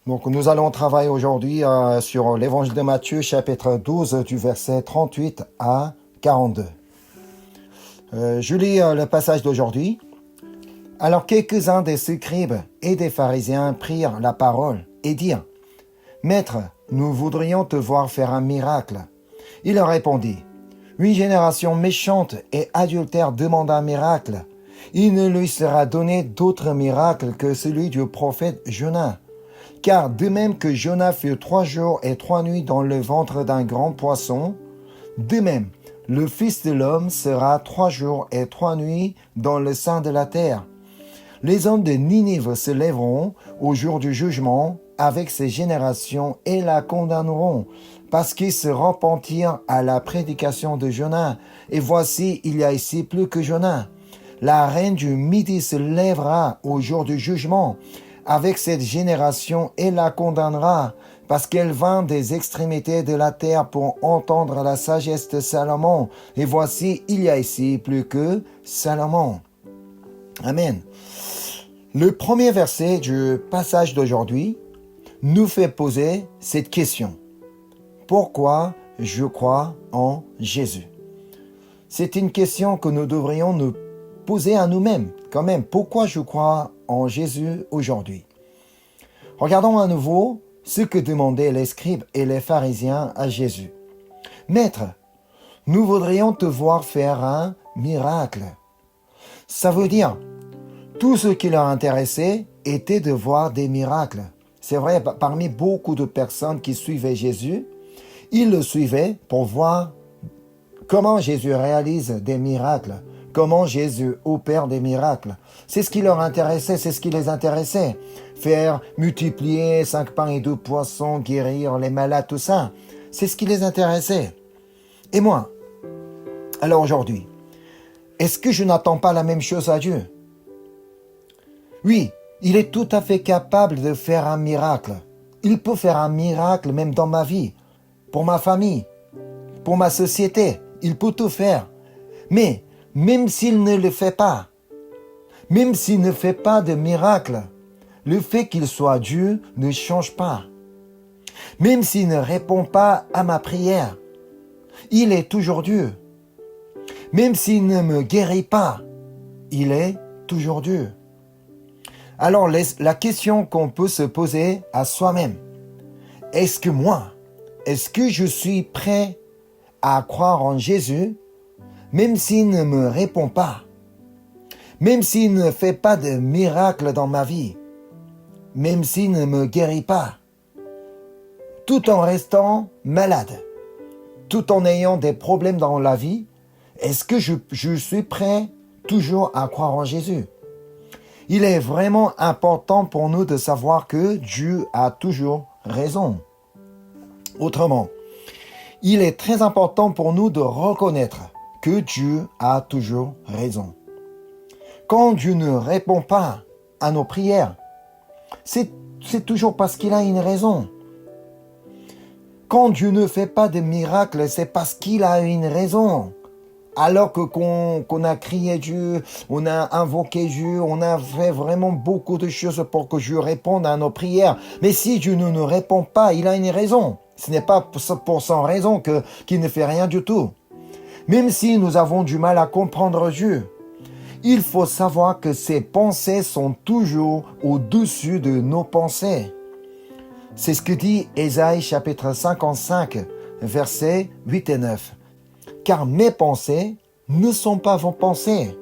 Donc, nous allons travailler aujourd'hui sur l'évangile de Matthieu, chapitre 12, du verset 38 à 42. Je lis le passage d'aujourd'hui. Alors, quelques-uns des scribes et des pharisiens prirent la parole et dirent : « Maître, nous voudrions te voir faire un miracle. » Il leur répondit : « Une génération méchante et adultère demande un miracle. Il ne lui sera donné d'autre miracle que celui du prophète Jonas. Car de même que Jonas fut 3 jours et 3 nuits dans le ventre d'un grand poisson, de même, le Fils de l'homme sera 3 jours et 3 nuits dans le sein de la terre. Les hommes de Ninive se lèveront au jour du jugement avec ces générations et la condamneront, parce qu'ils se repentirent à la prédication de Jonas. Et voici, il y a ici plus que Jonas. La reine du Midi se lèvera au jour du jugement avec cette génération et la condamnera, parce qu'elle vint des extrémités de la terre pour entendre la sagesse de Salomon. Et voici, il y a ici plus que Salomon. Amen. Le premier verset du passage d'aujourd'hui nous fait poser cette question. Pourquoi je crois en Jésus? C'est une question que nous devrions nous poser à nous-mêmes quand même. Pourquoi je crois en Jésus aujourd'hui? Regardons à nouveau ce que demandaient les scribes et les pharisiens à Jésus. « Maître, nous voudrions te voir faire un miracle. » Ça veut dire, tout ce qui leur intéressait était de voir des miracles. C'est vrai, parmi beaucoup de personnes qui suivaient Jésus, ils le suivaient pour voir comment Jésus réalise des miracles, comment Jésus opère des miracles. C'est ce qui leur intéressait, c'est ce qui les intéressait. Faire multiplier 5 pains et 2 poissons, guérir les malades, tout ça. C'est ce qui les intéressait. Et moi, alors aujourd'hui, est-ce que je n'attends pas la même chose à Dieu? Oui, il est tout à fait capable de faire un miracle. Il peut faire un miracle même dans ma vie, pour ma famille, pour ma société. Il peut tout faire. Mais même s'il ne le fait pas, même s'il ne fait pas de miracle, le fait qu'il soit Dieu ne change pas. Même s'il ne répond pas à ma prière, il est toujours Dieu. Même s'il ne me guérit pas, il est toujours Dieu. Alors la question qu'on peut se poser à soi-même, est-ce que je suis prêt à croire en Jésus, même s'il ne me répond pas, même s'il ne fait pas de miracle dans ma vie, même s'il ne me guérit pas, tout en restant malade, tout en ayant des problèmes dans la vie, est-ce que je suis prêt toujours à croire en Jésus? Il est vraiment important pour nous de savoir que Dieu a toujours raison. Autrement, il est très important pour nous de reconnaître que Dieu a toujours raison. Quand Dieu ne répond pas à nos prières, c'est toujours parce qu'il a une raison. Quand Dieu ne fait pas de miracles, c'est parce qu'il a une raison. Alors que qu'on a crié Dieu, on a invoqué Dieu, on a fait vraiment beaucoup de choses pour que Dieu réponde à nos prières. Mais si Dieu ne nous répond pas, il a une raison. Ce n'est pas pour son raison qu'il ne fait rien du tout. Même si nous avons du mal à comprendre Dieu, il faut savoir que ses pensées sont toujours au-dessus de nos pensées. C'est ce que dit Ésaïe chapitre 55, versets 8 et 9. Car mes pensées ne sont pas vos pensées.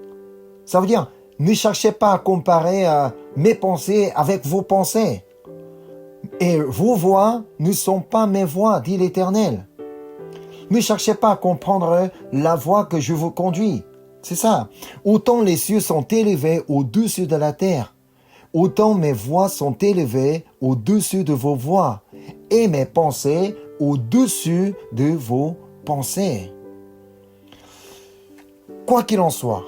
Ça veut dire, ne cherchez pas à comparer mes pensées avec vos pensées. Et vos voix ne sont pas mes voix, dit l'Éternel. Ne cherchez pas à comprendre la voie que je vous conduis. C'est ça. Autant les cieux sont élevés au-dessus de la terre, autant mes voix sont élevées au-dessus de vos voix, et mes pensées au-dessus de vos pensées. Quoi qu'il en soit,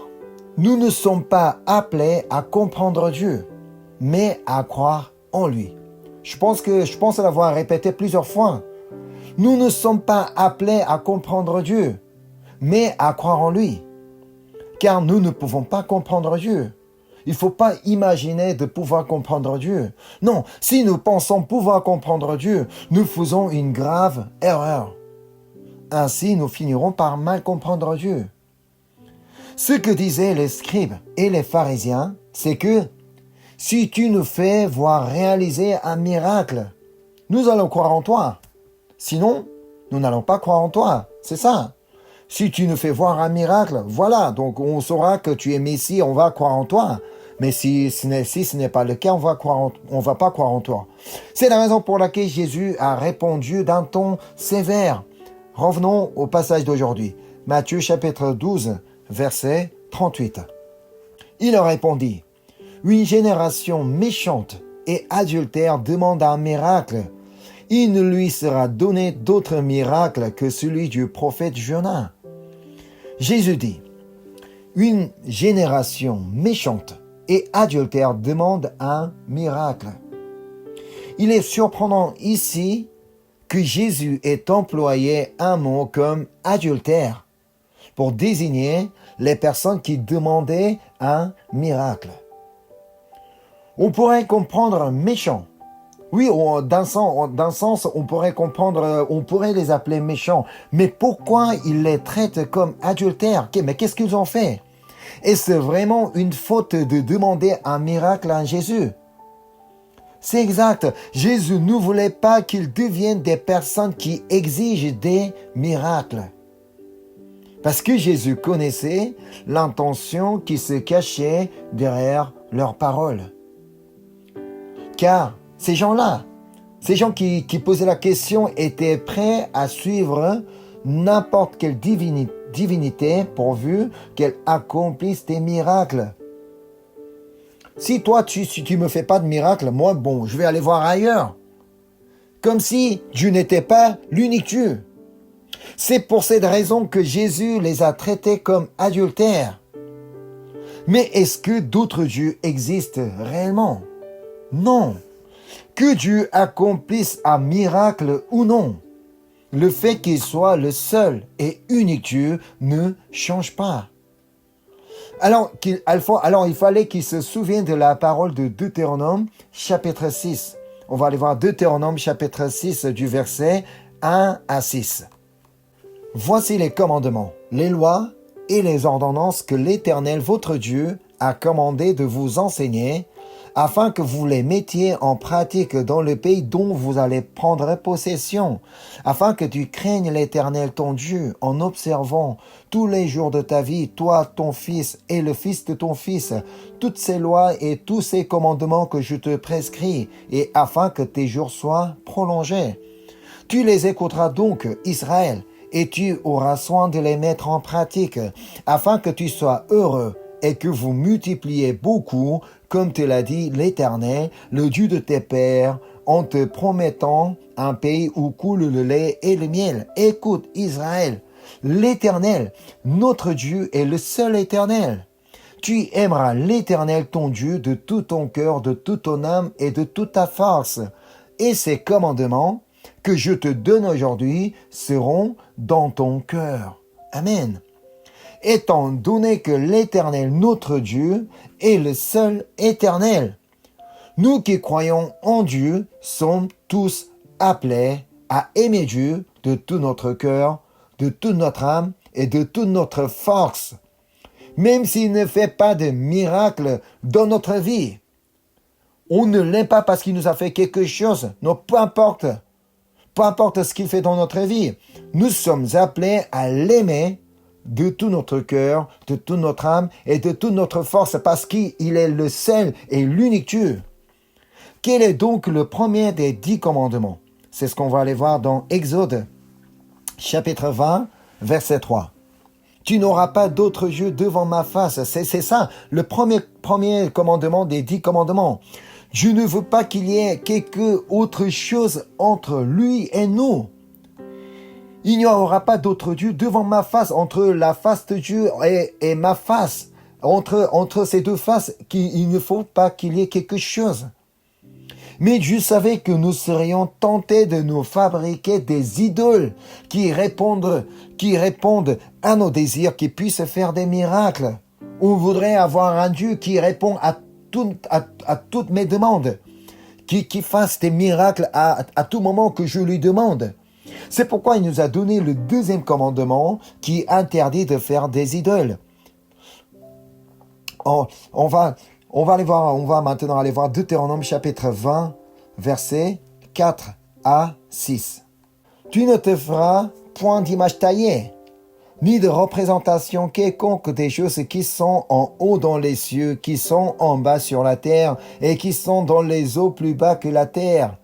nous ne sommes pas appelés à comprendre Dieu, mais à croire en lui. Je pense l'avoir répété plusieurs fois. Nous ne sommes pas appelés à comprendre Dieu, mais à croire en lui. Car nous ne pouvons pas comprendre Dieu. Il ne faut pas imaginer de pouvoir comprendre Dieu. Non, si nous pensons pouvoir comprendre Dieu, nous faisons une grave erreur. Ainsi, nous finirons par mal comprendre Dieu. Ce que disaient les scribes et les pharisiens, c'est que si tu nous fais voir réaliser un miracle, nous allons croire en toi. Sinon, nous n'allons pas croire en toi. C'est ça. Si tu nous fais voir un miracle, voilà, donc on saura que tu es Messie, on va croire en toi. Mais si ce n'est pas le cas, on va pas croire en toi. C'est la raison pour laquelle Jésus a répondu d'un ton sévère. Revenons au passage d'aujourd'hui. Matthieu chapitre 12, verset 38. Il leur répondit, « Une génération méchante et adultère demande un miracle. Il ne lui sera donné d'autre miracle que celui du prophète Jonas. » Jésus dit, « Une génération méchante et adultère demande un miracle. » Il est surprenant ici que Jésus ait employé un mot comme adultère pour désigner les personnes qui demandaient un miracle. On pourrait comprendre méchant. Oui, d'un sens, on pourrait comprendre, on pourrait les appeler méchants. Mais pourquoi ils les traitent comme adultères? Mais qu'est-ce qu'ils ont fait? Est-ce vraiment une faute de demander un miracle à Jésus? C'est exact. Jésus ne voulait pas qu'ils deviennent des personnes qui exigent des miracles. Parce que Jésus connaissait l'intention qui se cachait derrière leurs paroles. Car ces gens-là, ces gens qui posaient la question étaient prêts à suivre n'importe quelle divinité pourvu qu'elle accomplisse des miracles. Si toi, tu me fais pas de miracle, moi, je vais aller voir ailleurs. Comme si Dieu n'était pas l'unique Dieu. C'est pour cette raison que Jésus les a traités comme adultères. Mais est-ce que d'autres dieux existent réellement? Non. Que Dieu accomplisse un miracle ou non, le fait qu'il soit le seul et unique Dieu ne change pas. Alors il fallait qu'il se souvienne de la parole de Deutéronome chapitre 6. On va aller voir Deutéronome chapitre 6 du verset 1 à 6. Voici les commandements, les lois et les ordonnances que l'Éternel votre Dieu a commandé de vous enseigner, afin que vous les mettiez en pratique dans le pays dont vous allez prendre possession, afin que tu craignes l'Éternel ton Dieu en observant tous les jours de ta vie, toi, ton fils et le fils de ton fils, toutes ces lois et tous ces commandements que je te prescris, et afin que tes jours soient prolongés. Tu les écouteras donc, Israël, et tu auras soin de les mettre en pratique, afin que tu sois heureux et que vous multipliez beaucoup, comme te l'a dit l'Éternel, le Dieu de tes pères, en te promettant un pays où coule le lait et le miel. Écoute, Israël, l'Éternel, notre Dieu, est le seul Éternel. Tu aimeras l'Éternel, ton Dieu, de tout ton cœur, de toute ton âme et de toute ta force. Et ces commandements que je te donne aujourd'hui seront dans ton cœur. Amen. Étant donné que l'Éternel, notre Dieu, est le seul Éternel, nous qui croyons en Dieu sommes tous appelés à aimer Dieu de tout notre cœur, de toute notre âme et de toute notre force, même s'il ne fait pas de miracle dans notre vie. On ne l'aime pas parce qu'il nous a fait quelque chose. Non, peu importe ce qu'il fait dans notre vie. Nous sommes appelés à l'aimer de tout notre cœur, de toute notre âme et de toute notre force, parce qu'il est le seul et l'unique Dieu. Quel est donc le premier des 10 commandements? C'est ce qu'on va aller voir dans Exode, chapitre 20, verset 3. Tu n'auras pas d'autre Dieu devant ma face. C'est ça, le premier commandement des 10 commandements. Je ne veux pas qu'il y ait quelque autre chose entre lui et nous. Il n'y aura pas d'autre Dieu devant ma face, entre la face de Dieu et ma face. Entre ces deux faces, il ne faut pas qu'il y ait quelque chose. Mais Dieu savait que nous serions tentés de nous fabriquer des idoles qui répondent à nos désirs, qui puissent faire des miracles. On voudrait avoir un Dieu qui répond à toutes mes demandes, qui fasse des miracles à tout moment que je lui demande. C'est pourquoi il nous a donné le deuxième commandement qui interdit de faire des idoles. On va maintenant aller voir Deutéronome chapitre 20, versets 4 à 6. Tu ne te feras point d'image taillée, ni de représentation quelconque des choses qui sont en haut dans les cieux, qui sont en bas sur la terre, et qui sont dans les eaux plus bas que la terre.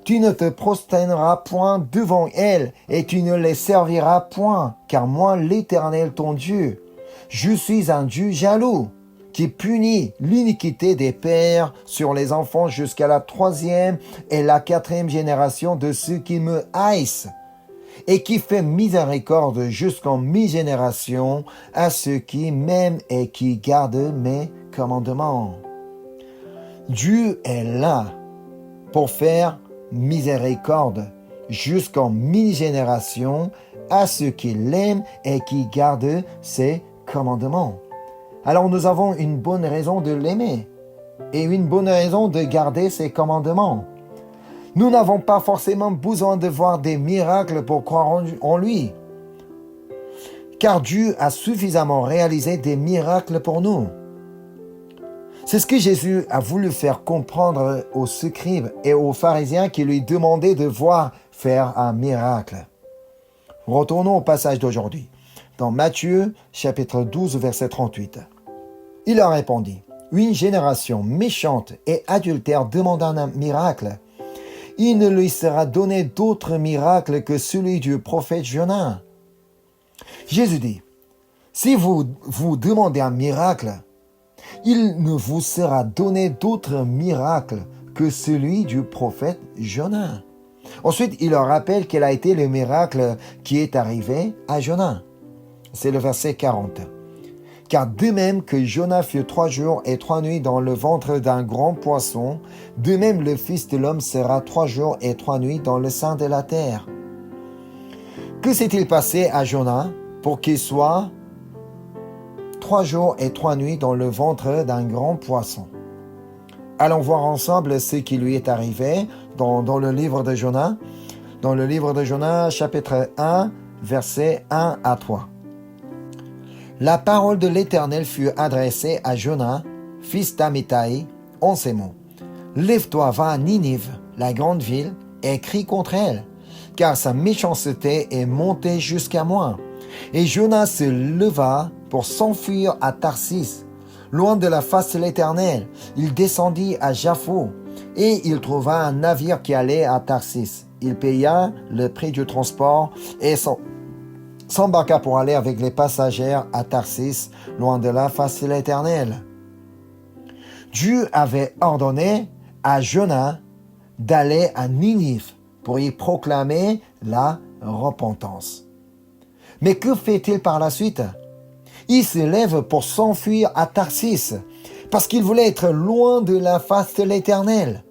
Tu ne te prosterneras point devant elles, et tu ne les serviras point, car moi, l'Éternel ton Dieu, je suis un Dieu jaloux, qui punit l'iniquité des pères sur les enfants jusqu'à la 3e et la 4e génération de ceux qui me haïssent, et qui fait miséricorde jusqu'en mi-génération à ceux qui m'aiment et qui gardent mes commandements. Dieu est là pour faire miséricorde jusqu'en mi-génération à ceux qui l'aiment et qui gardent ses commandements. Alors nous avons une bonne raison de l'aimer et une bonne raison de garder ses commandements. Nous n'avons pas forcément besoin de voir des miracles pour croire en lui, car Dieu a suffisamment réalisé des miracles pour nous. C'est ce que Jésus a voulu faire comprendre aux scribes et aux pharisiens qui lui demandaient de voir faire un miracle. Retournons au passage d'aujourd'hui, dans Matthieu chapitre 12, verset 38. Il leur répondit, « Une génération méchante et adultère demande un miracle. Il ne lui sera donné d'autre miracle que celui du prophète Jonas. » Jésus dit, « Si vous demandez un miracle, il ne vous sera donné d'autre miracle que celui du prophète Jonas. » Ensuite, il leur rappelle quel a été le miracle qui est arrivé à Jonas. C'est le verset 40. « Car de même que Jonas fut 3 jours et 3 nuits dans le ventre d'un grand poisson, de même le Fils de l'homme sera 3 jours et 3 nuits dans le sein de la terre. » Que s'est-il passé à Jonas pour qu'il soit 3 jours et 3 nuits dans le ventre d'un grand poisson? Allons voir ensemble ce qui lui est arrivé dans le livre de Jonas. Dans le livre de Jonas, chapitre 1, versets 1 à 3. La parole de l'Éternel fut adressée à Jonas, fils d'Amittai, en ces mots. « Lève-toi, va à Ninive, la grande ville, et crie contre elle, car sa méchanceté est montée jusqu'à moi. » Et Jonas se leva pour s'enfuir à Tarsis, loin de la face de l'Éternel. Il descendit à Jaffo, et il trouva un navire qui allait à Tarsis. Il paya le prix du transport et s'embarqua pour aller avec les passagers à Tarsis, loin de la face de l'Éternel. Dieu avait ordonné à Jonas d'aller à Ninive pour y proclamer la repentance. Mais que fait-il par la suite? Il se lève pour s'enfuir à Tarsis, parce qu'il voulait être loin de la face de l'Éternel.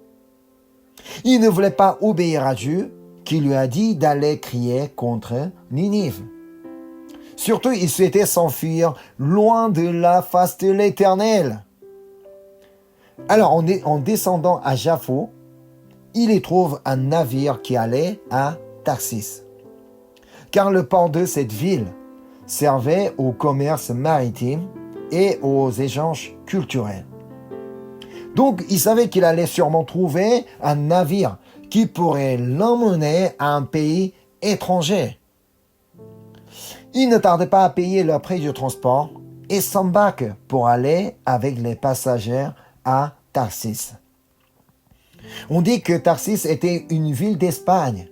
Il ne voulait pas obéir à Dieu, qui lui a dit d'aller crier contre Ninive. Surtout, il souhaitait s'enfuir loin de la face de l'Éternel. Alors, en descendant à Jaffo, il y trouve un navire qui allait à Tarsis. Car le port de cette ville servait au commerce maritime et aux échanges culturels. Donc, il savait qu'il allait sûrement trouver un navire qui pourrait l'emmener à un pays étranger. Il ne tardait pas à payer le prix du transport et s'embarque pour aller avec les passagers à Tarsis. On dit que Tarsis était une ville d'Espagne,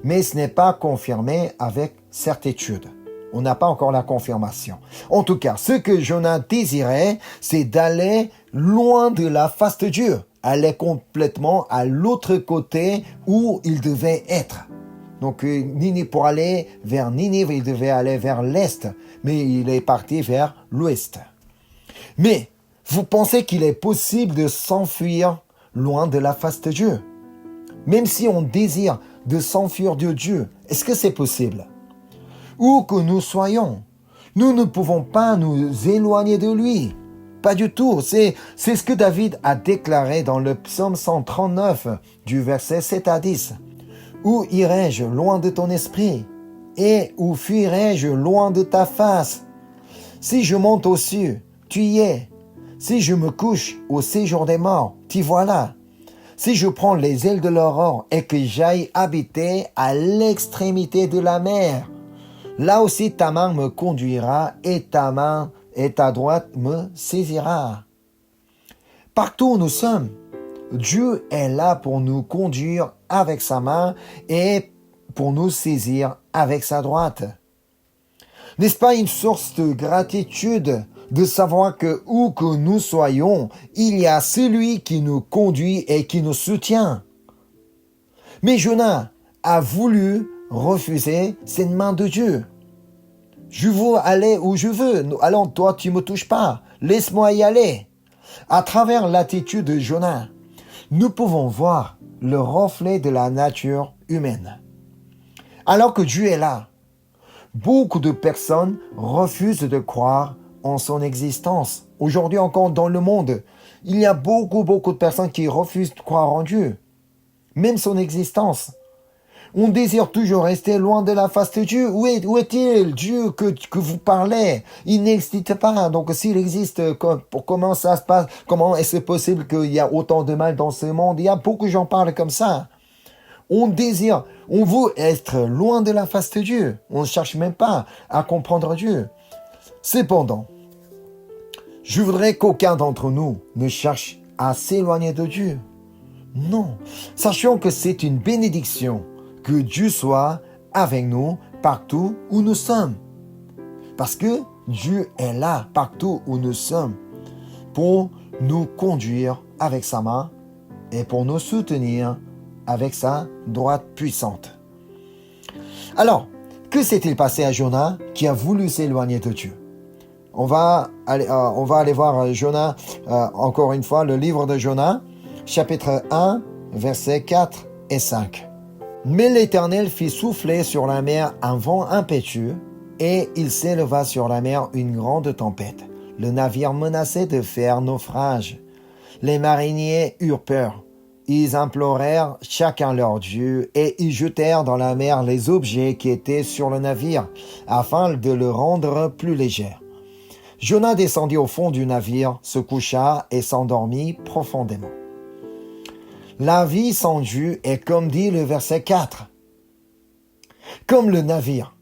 mais ce n'est pas confirmé avec certitude. On n'a pas encore la confirmation. En tout cas, ce que Jonas désirait, c'est d'aller loin de la face de Dieu, aller complètement à l'autre côté où il devait être. Donc, pour aller vers Ninive, il devait aller vers l'est, mais il est parti vers l'ouest. Mais, vous pensez qu'il est possible de s'enfuir loin de la face de Dieu? Même si on désire de s'enfuir de Dieu, est-ce que c'est possible? Où que nous soyons, Nous ne pouvons pas nous éloigner de lui. Pas du tout. C'est ce que David a déclaré dans le psaume 139 du verset 7 à 10. Où irai-je loin de ton esprit? Et où fuirai-je loin de ta face? Si je monte aux cieux, tu y es. Si je me couche au séjour des morts, t'y voilà. Si je prends les ailes de l'aurore et que j'aille habiter à l'extrémité de la mer, là aussi ta main me conduira et ta main et ta droite me saisira. Partout où nous sommes, Dieu est là pour nous conduire avec sa main et pour nous saisir avec sa droite. N'est-ce pas une source de gratitude de savoir que où que nous soyons, il y a celui qui nous conduit et qui nous soutient? Mais Jonas a voulu refuser cette main de Dieu. Je veux aller où je veux. Allons, toi, tu me touches pas. Laisse-moi y aller. À travers l'attitude de Jonas, nous pouvons voir le reflet de la nature humaine. Alors que Dieu est là, beaucoup de personnes refusent de croire en son existence. Aujourd'hui encore dans le monde, il y a beaucoup de personnes qui refusent de croire en Dieu, même son existence. On désire toujours rester loin de la face de Dieu. Où est-il, Dieu que vous parlez? Il n'existe pas. Donc s'il existe, comment ça se passe? Comment est-ce possible qu'il y a autant de mal dans ce monde? Il y a beaucoup de gens qui parlent comme ça. On veut être loin de la face de Dieu. On ne cherche même pas à comprendre Dieu. Cependant, je voudrais qu'aucun d'entre nous ne cherche à s'éloigner de Dieu. Non. Sachons que c'est une bénédiction que Dieu soit avec nous partout où nous sommes. Parce que Dieu est là partout où nous sommes pour nous conduire avec sa main et pour nous soutenir avec sa droite puissante. Alors, que s'est-il passé à Jonas qui a voulu s'éloigner de Dieu? On va aller voir Jonas, encore une fois, le livre de Jonas, chapitre 1, versets 4 et 5. Mais l'Éternel fit souffler sur la mer un vent impétueux, et il s'éleva sur la mer une grande tempête. Le navire menaçait de faire naufrage. Les mariniers eurent peur. Ils implorèrent chacun leur Dieu, et ils jetèrent dans la mer les objets qui étaient sur le navire, afin de le rendre plus léger. Jonas descendit au fond du navire, se coucha et s'endormit profondément. La vie sans Dieu est comme dit le verset 4, comme le navire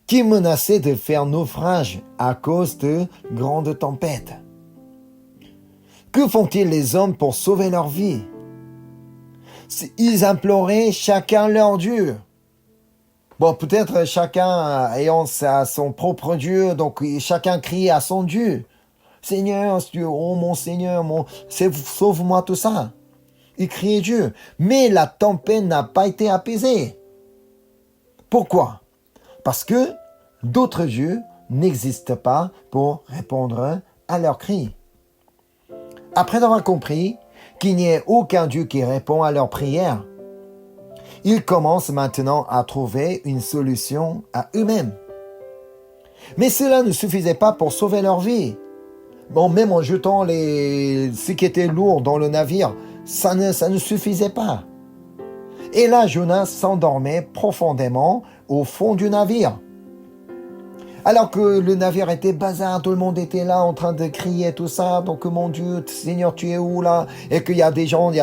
qui menaçait de faire naufrage à cause de grandes tempêtes. Que font-ils les hommes pour sauver leur vie? Ils imploraient chacun leur Dieu. Bon, peut-être chacun ayant son propre Dieu, donc chacun crie à son Dieu. Seigneur, Dieu, oh mon Seigneur, sauve-moi tout ça. Il criait Dieu. Mais la tempête n'a pas été apaisée. Pourquoi? Parce que d'autres dieux n'existent pas pour répondre à leurs cris. Après avoir compris qu'il n'y ait aucun Dieu qui répond à leurs prières, ils commencent maintenant à trouver une solution à eux-mêmes. Mais cela ne suffisait pas pour sauver leur vie. Bon, même en jetant ce qui était lourd dans le navire, ça ne suffisait pas. Et là, Jonas s'endormait profondément au fond du navire. Alors que le navire était bazar, tout le monde était là en train de crier tout ça. Donc, mon Dieu, Seigneur, tu es où là? Et qu'il y a des gens, il y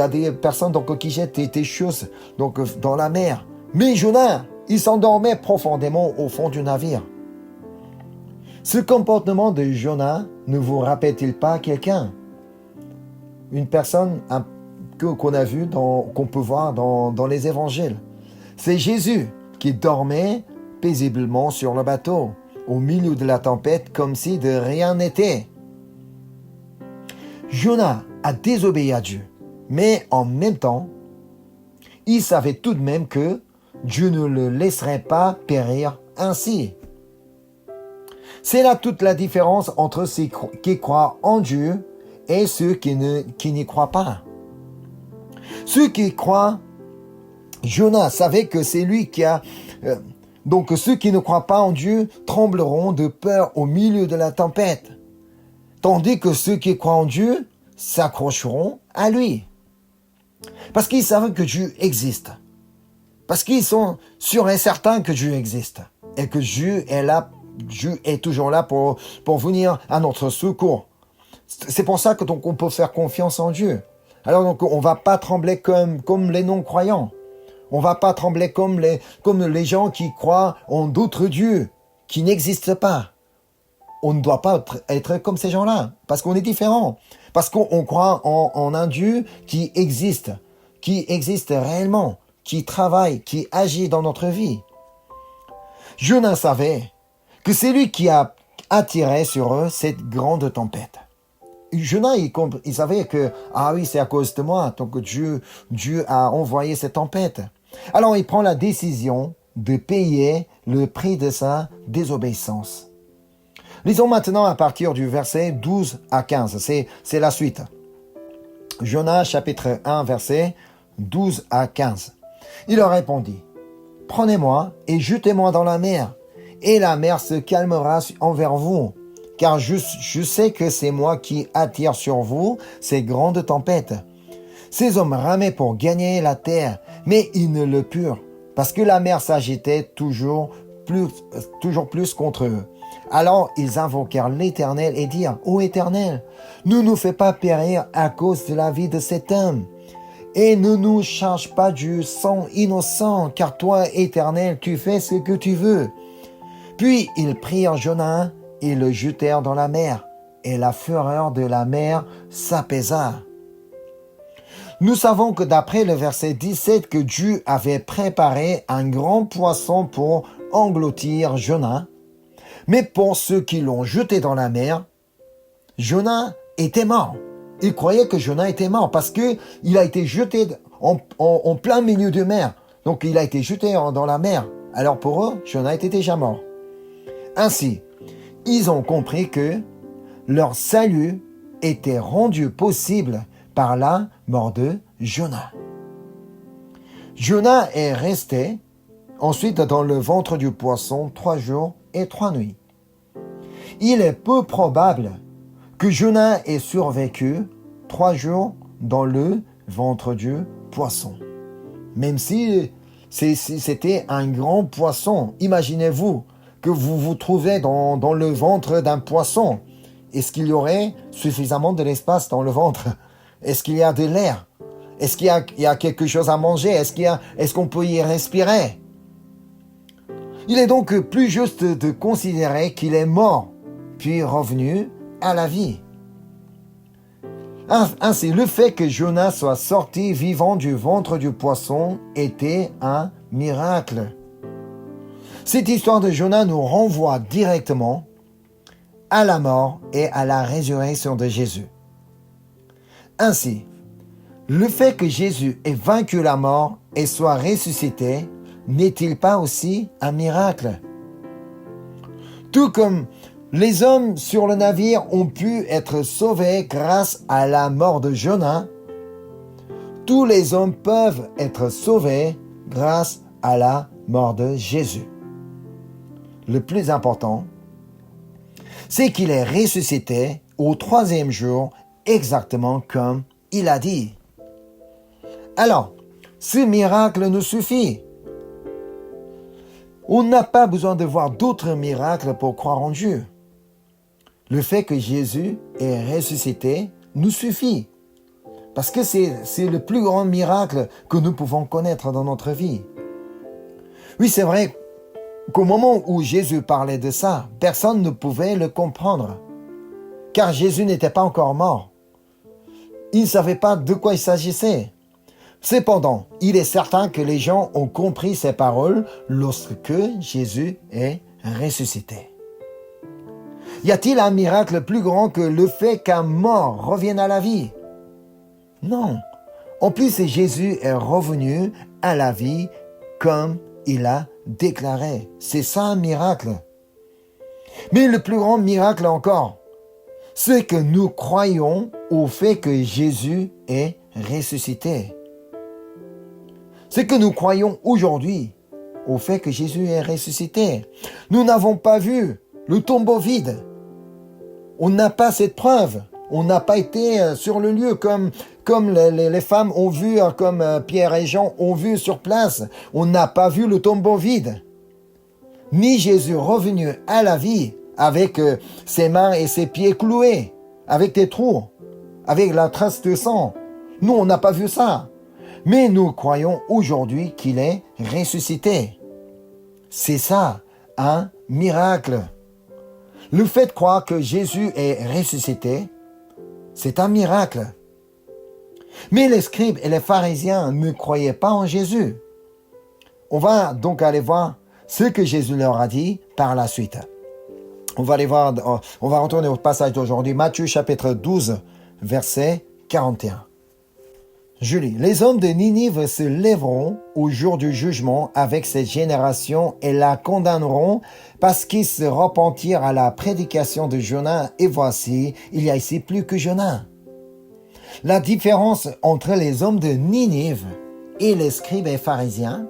a des personnes donc, qui jettent des choses donc, dans la mer. Mais Jonas, il s'endormait profondément au fond du navire. Ce comportement de Jonas ne vous rappelle-t-il pas quelqu'un? Une personne qu'on a vue, qu'on peut voir dans les évangiles. C'est Jésus qui dormait paisiblement sur le bateau, au milieu de la tempête, comme si de rien n'était. Jonas a désobéi à Dieu, mais en même temps, il savait tout de même que Dieu ne le laisserait pas périr ainsi. C'est là toute la différence entre ceux qui croient en Dieu et ceux qui n'y croient pas. Ceux qui croient, Jonas savait que c'est lui qui a Donc ceux qui ne croient pas en Dieu trembleront de peur au milieu de la tempête, tandis que ceux qui croient en Dieu s'accrocheront à lui. Parce qu'ils savent que Dieu existe. Parce qu'ils sont sûrs et certains que Dieu existe. Et que Dieu est là, Dieu est toujours là pour venir à notre secours. C'est pour ça que donc on peut faire confiance en Dieu. Alors donc on va pas trembler comme les non-croyants. On va pas trembler comme les gens qui croient en d'autres dieux qui n'existent pas. On ne doit pas être comme ces gens-là, parce qu'on est différents. Parce qu'on croit en un Dieu qui existe réellement, qui travaille, qui agit dans notre vie. Jonas savait que c'est lui qui a attiré sur eux cette grande tempête. Jonas, il savait que, ah oui, c'est à cause de moi, donc Dieu a envoyé cette tempête. Alors il prend la décision de payer le prix de sa désobéissance. Lisons maintenant à partir du verset 12 à 15, c'est la suite. Jonas chapitre 1 verset 12 à 15. Il leur répondit, « Prenez-moi et jetez-moi dans la mer, et la mer se calmera envers vous, car je sais que c'est moi qui attire sur vous ces grandes tempêtes. » Ces hommes ramaient pour gagner la terre, mais ils ne le purent, parce que la mer s'agitait toujours plus contre eux. Alors ils invoquèrent l'Éternel et dirent, « Ô Éternel, ne nous fais pas périr à cause de la vie de cet homme, et ne nous charge pas du sang innocent, car toi, Éternel, tu fais ce que tu veux. » Puis ils prirent Jonas et le jetèrent dans la mer, et la fureur de la mer s'apaisa. Nous savons que d'après le verset 17 que Dieu avait préparé un grand poisson pour engloutir Jonas. Mais pour ceux qui l'ont jeté dans la mer, Jonas était mort. Ils croyaient que Jonas était mort parce qu'il a été jeté en plein milieu de mer. Donc il a été jeté dans la mer. Alors pour eux, Jonas était déjà mort. Ainsi, ils ont compris que leur salut était rendu possible par la mort de Jonas. Jonas est resté ensuite dans le ventre du poisson 3 jours et 3 nuits. Il est peu probable que Jonas ait survécu 3 jours dans le ventre du poisson. Même si c'était un grand poisson. Imaginez-vous que vous vous trouvez dans le ventre d'un poisson. Est-ce qu'il y aurait suffisamment de l'espace dans le ventre? Est-ce qu'il y a de l'air? Est-ce qu'il y a quelque chose à manger? Est-ce qu'on peut y respirer? Il est donc plus juste de considérer qu'il est mort, puis revenu à la vie. Ainsi, le fait que Jonas soit sorti vivant du ventre du poisson était un miracle. Cette histoire de Jonas nous renvoie directement à la mort et à la résurrection de Jésus. Ainsi, le fait que Jésus ait vaincu la mort et soit ressuscité n'est-il pas aussi un miracle? Tout comme les hommes sur le navire ont pu être sauvés grâce à la mort de Jonas, tous les hommes peuvent être sauvés grâce à la mort de Jésus. Le plus important, c'est qu'il est ressuscité au 3e jour, exactement comme il a dit. Alors, ce miracle nous suffit. On n'a pas besoin de voir d'autres miracles pour croire en Dieu. Le fait que Jésus est ressuscité nous suffit. Parce que c'est le plus grand miracle que nous pouvons connaître dans notre vie. Oui, c'est vrai qu'au moment où Jésus parlait de ça, personne ne pouvait le comprendre. Car Jésus n'était pas encore mort. Il ne savait pas de quoi il s'agissait. Cependant, il est certain que les gens ont compris ces paroles lorsque Jésus est ressuscité. Y a-t-il un miracle plus grand que le fait qu'un mort revienne à la vie? Non. En plus, Jésus est revenu à la vie comme il a déclaré. C'est ça un miracle. Mais le plus grand miracle encore, c'est que nous croyons au fait que Jésus est ressuscité. C'est que nous croyons aujourd'hui au fait que Jésus est ressuscité. Nous n'avons pas vu le tombeau vide. On n'a pas cette preuve. On n'a pas été sur le lieu comme les femmes ont vu, comme Pierre et Jean ont vu sur place. On n'a pas vu le tombeau vide. Ni Jésus revenu à la vie avec ses mains et ses pieds cloués, avec des trous, avec la trace de sang. Nous, on n'a pas vu ça. Mais nous croyons aujourd'hui qu'il est ressuscité. C'est ça, un miracle. Le fait de croire que Jésus est ressuscité, c'est un miracle. Mais les scribes et les pharisiens ne croyaient pas en Jésus. On va donc aller voir ce que Jésus leur a dit par la suite. On va aller voir, on va retourner au passage d'aujourd'hui, Matthieu chapitre 12, verset 41. Je lis. Les hommes de Ninive se lèveront au jour du jugement avec cette génération et la condamneront parce qu'ils se repentirent à la prédication de Jonas. Et voici, il y a ici plus que Jonas. La différence entre les hommes de Ninive et les scribes et pharisiens,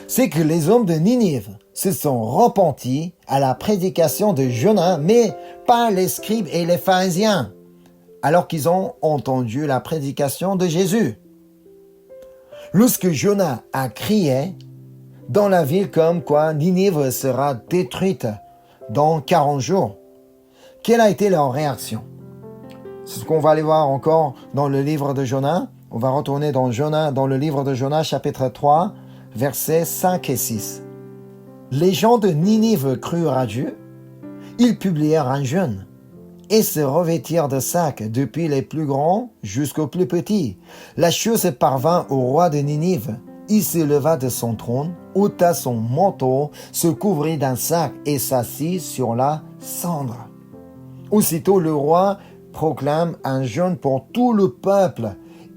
c'est que les hommes de Ninive se sont repentis à la prédication de Jonas, mais pas les scribes et les pharisiens, alors qu'ils ont entendu la prédication de Jésus. Lorsque Jonas a crié dans la ville comme quoi Ninive sera détruite dans 40 jours, quelle a été leur réaction? C'est ce qu'on va aller voir encore dans le livre de Jonas. On va retourner dans le livre de Jonas, chapitre 3, versets 5 et 6. Les gens de Ninive crurent à Dieu. Ils publièrent un jeûne et se revêtirent de sacs, depuis les plus grands jusqu'aux plus petits. La chose parvint au roi de Ninive. Il se leva de son trône, ôta son manteau, se couvrit d'un sac et s'assit sur la cendre. Aussitôt le roi proclame un jeûne pour tout le peuple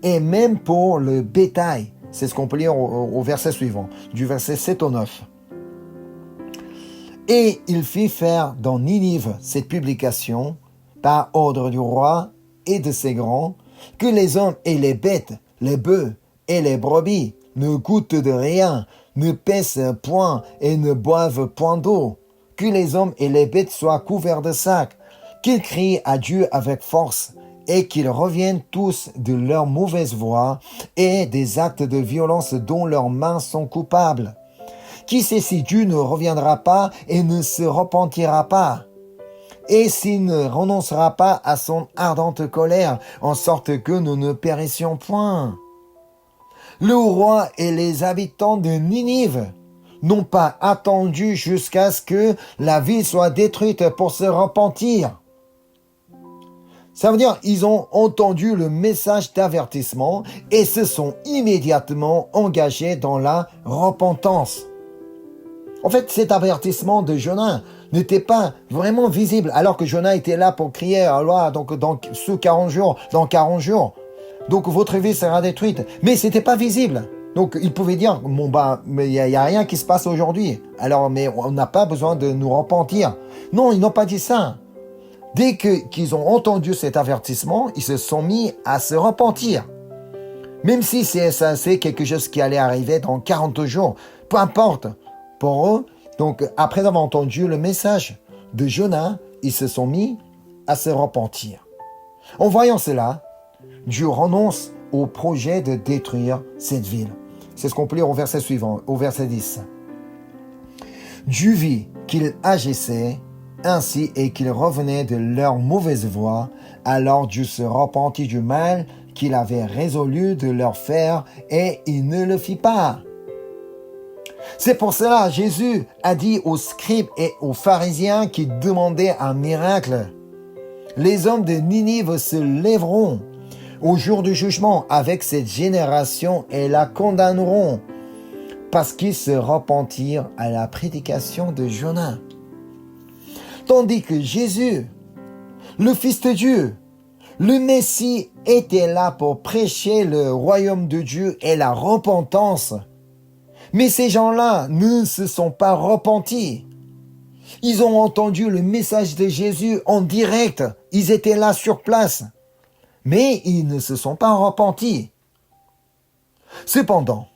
et même pour le bétail. C'est ce qu'on peut lire au verset suivant, du verset 7 au 9. Et il fit faire dans Ninive cette publication par ordre du roi et de ses grands, que les hommes et les bêtes, les bœufs et les brebis ne goûtent de rien, ne pèsent point et ne boivent point d'eau, que les hommes et les bêtes soient couverts de sacs, qu'ils crient à Dieu avec force, et qu'ils reviennent tous de leur mauvaise voie et des actes de violence dont leurs mains sont coupables. Qui sait si Dieu ne reviendra pas et ne se repentira pas, et s'il ne renoncera pas à son ardente colère, en sorte que nous ne périssions point. Le roi et les habitants de Ninive n'ont pas attendu jusqu'à ce que la ville soit détruite pour se repentir. Ça veut dire ils ont entendu le message d'avertissement et se sont immédiatement engagés dans la repentance. En fait, cet avertissement de Jonas n'était pas vraiment visible, alors que Jonas était là pour crier à loi, donc sous 40 jours, dans 40 jours. Donc votre vie sera détruite. Mais c'était pas visible. Donc ils pouvaient dire, mais il y a rien qui se passe aujourd'hui. Alors, mais on n'a pas besoin de nous repentir. Non, ils n'ont pas dit ça. Dès qu'ils ont entendu cet avertissement, ils se sont mis à se repentir. Même si c'est quelque chose qui allait arriver dans 40 jours, peu importe. Pour eux, donc après avoir entendu le message de Jonas, ils se sont mis à se repentir. En voyant cela, Dieu renonce au projet de détruire cette ville. C'est ce qu'on peut lire au verset suivant, au verset 10. Dieu vit qu'ils agissaient ainsi et qu'ils revenaient de leur mauvaise voie. Alors Dieu se repentit du mal qu'il avait résolu de leur faire et il ne le fit pas. C'est pour cela Jésus a dit aux scribes et aux pharisiens qui demandaient un miracle. Les hommes de Ninive se lèveront au jour du jugement avec cette génération et la condamneront parce qu'ils se repentirent à la prédication de Jonas. Tandis que Jésus, le Fils de Dieu, le Messie, était là pour prêcher le royaume de Dieu et la repentance. Mais ces gens-là ne se sont pas repentis. Ils ont entendu le message de Jésus en direct. Ils étaient là sur place. Mais ils ne se sont pas repentis. Cependant,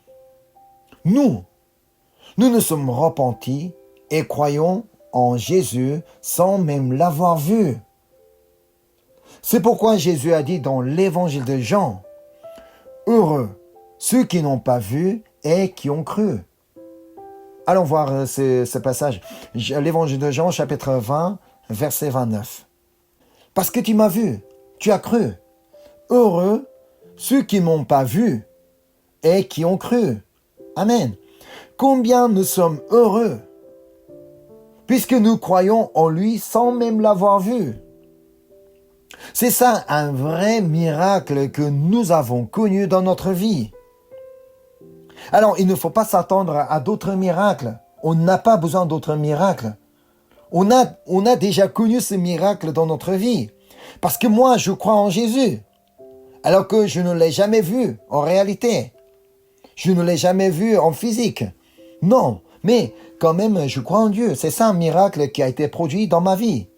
nous Nous nous sommes repentis et croyons en Jésus sans même l'avoir vu. C'est pourquoi Jésus a dit dans l'évangile de Jean, « Heureux ceux qui n'ont pas vu et qui ont cru. » Allons voir ce passage. L'évangile de Jean, chapitre 20, verset 29. « Parce que tu m'as vu, tu as cru. Heureux ceux qui n'ont pas vu et qui ont cru. » Amen. Combien nous sommes heureux, puisque nous croyons en lui sans même l'avoir vu. C'est ça un vrai miracle que nous avons connu dans notre vie. Alors, il ne faut pas s'attendre à d'autres miracles. On n'a pas besoin d'autres miracles. On a déjà connu ce miracle dans notre vie. Parce que moi, je crois en Jésus, alors que je ne l'ai jamais vu en réalité. Je ne l'ai jamais vu en physique. Non, mais quand même, je crois en Dieu. C'est ça un miracle qui a été produit dans ma vie.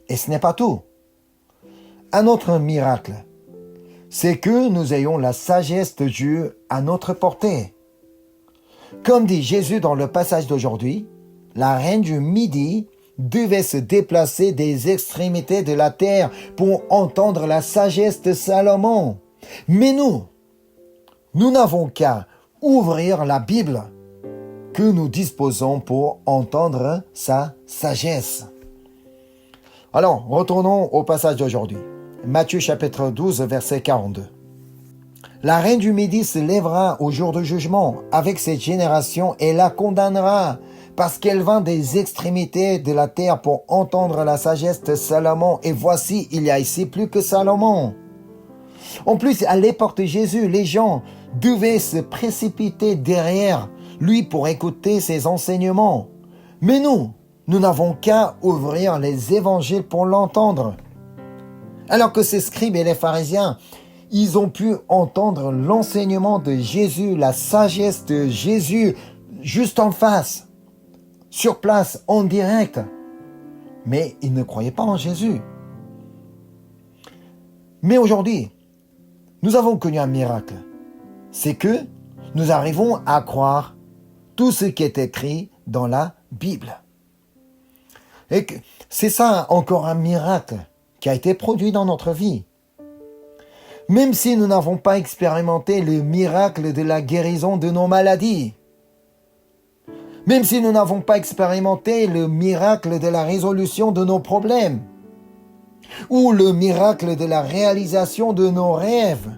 Et ce n'est pas tout. Un autre miracle, c'est que nous ayons la sagesse de Dieu à notre portée. Comme dit Jésus dans le passage d'aujourd'hui, la reine du Midi devait se déplacer des extrémités de la terre pour entendre la sagesse de Salomon. Mais nous n'avons qu'à ouvrir la Bible que nous disposons pour entendre sa sagesse. Alors, retournons au passage d'aujourd'hui. Matthieu chapitre 12, verset 42. La reine du Midi se lèvera au jour du jugement avec cette génération et la condamnera parce qu'elle vint des extrémités de la terre pour entendre la sagesse de Salomon. Et voici, il y a ici plus que Salomon. En plus, à l'époque de Jésus, les gens devaient se précipiter derrière lui pour écouter ses enseignements. Mais nous n'avons qu'à ouvrir les évangiles pour l'entendre. Alors que ces scribes et les pharisiens, ils ont pu entendre l'enseignement de Jésus, la sagesse de Jésus, juste en face, sur place, en direct. Mais ils ne croyaient pas en Jésus. Mais aujourd'hui, nous avons connu un miracle. C'est que nous arrivons à croire tout ce qui est écrit dans la Bible. Et c'est ça encore un miracle qui a été produit dans notre vie. Même si nous n'avons pas expérimenté le miracle de la guérison de nos maladies, même si nous n'avons pas expérimenté le miracle de la résolution de nos problèmes, ou le miracle de la réalisation de nos rêves,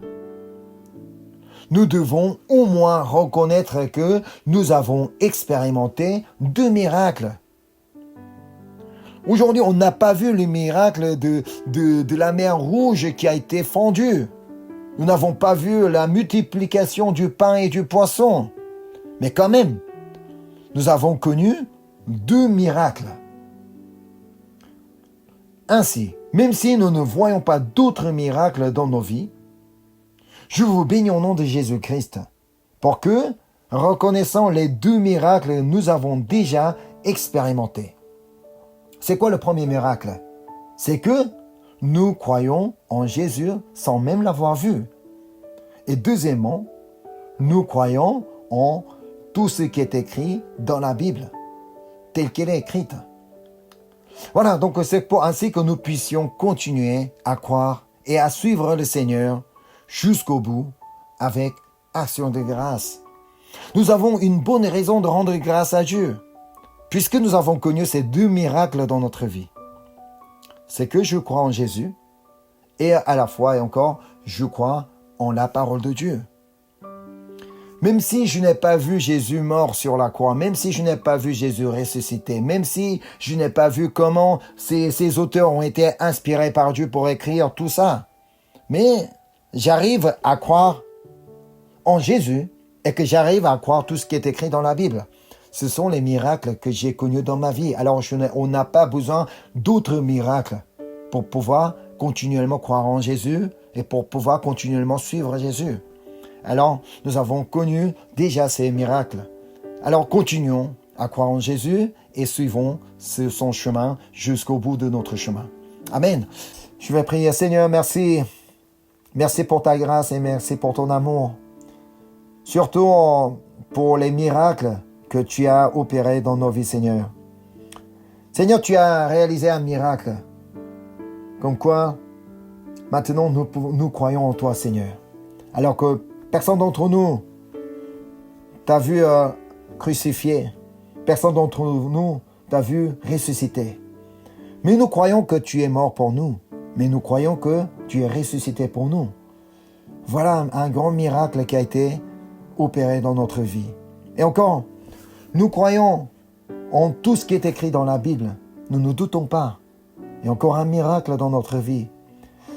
nous devons au moins reconnaître que nous avons expérimenté 2 miracles. Aujourd'hui, on n'a pas vu le miracle de la mer Rouge qui a été fendue. Nous n'avons pas vu la multiplication du pain et du poisson. Mais quand même, nous avons connu 2 miracles. Ainsi, même si nous ne voyons pas d'autres miracles dans nos vies, je vous bénis au nom de Jésus-Christ pour que, reconnaissant les 2 miracles, nous avons déjà expérimentés. C'est quoi le premier miracle? C'est que nous croyons en Jésus sans même l'avoir vu. Et deuxièmement, nous croyons en tout ce qui est écrit dans la Bible, telle qu'elle est écrite. Voilà, donc c'est ainsi que nous puissions continuer à croire et à suivre le Seigneur jusqu'au bout avec action de grâce. Nous avons une bonne raison de rendre grâce à Dieu, puisque nous avons connu ces 2 miracles dans notre vie. C'est que je crois en Jésus et à la fois et encore, je crois en la parole de Dieu. Même si je n'ai pas vu Jésus mort sur la croix, même si je n'ai pas vu Jésus ressuscité, même si je n'ai pas vu comment ces auteurs ont été inspirés par Dieu pour écrire tout ça, mais j'arrive à croire en Jésus et que j'arrive à croire tout ce qui est écrit dans la Bible. Ce sont les miracles que j'ai connus dans ma vie. Alors on n'a pas besoin d'autres miracles pour pouvoir continuellement croire en Jésus et pour pouvoir continuellement suivre Jésus. Alors nous avons connu déjà ces miracles. Alors continuons à croire en Jésus et suivons son chemin jusqu'au bout de notre chemin. Amen. Je vais prier. Seigneur, merci. Merci pour ta grâce et merci pour ton amour. Surtout pour les miracles que tu as opéré dans nos vies, Seigneur. Seigneur, tu as réalisé un miracle. Comme quoi, maintenant, nous croyons en toi, Seigneur. Alors que personne d'entre nous t'a vu crucifié. Personne d'entre nous t'a vu ressuscité. Mais nous croyons que tu es mort pour nous. Mais nous croyons que tu es ressuscité pour nous. Voilà un grand miracle qui a été opéré dans notre vie. Et encore, nous croyons en tout ce qui est écrit dans la Bible. Nous ne doutons pas. Il y a encore un miracle dans notre vie.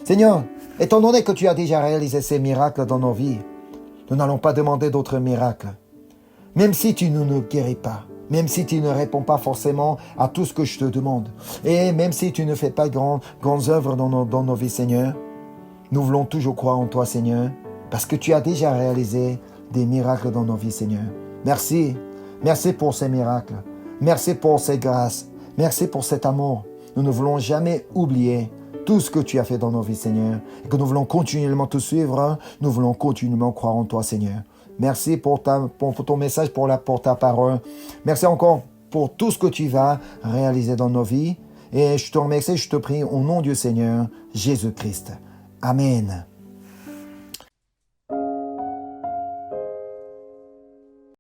Seigneur, étant donné que tu as déjà réalisé ces miracles dans nos vies, nous n'allons pas demander d'autres miracles. Même si tu ne nous guéris pas, même si tu ne réponds pas forcément à tout ce que je te demande, et même si tu ne fais pas de grandes œuvres dans nos vies, Seigneur, nous voulons toujours croire en toi, Seigneur, parce que tu as déjà réalisé des miracles dans nos vies, Seigneur. Merci. Merci pour ces miracles. Merci pour ces grâces. Merci pour cet amour. Nous ne voulons jamais oublier tout ce que tu as fait dans nos vies, Seigneur, et que nous voulons continuellement te suivre. Nous voulons continuellement croire en toi, Seigneur. Merci pour ton message, pour ta parole. Merci encore pour tout ce que tu vas réaliser dans nos vies. Et je te remercie, je te prie au nom du Seigneur Jésus-Christ. Amen.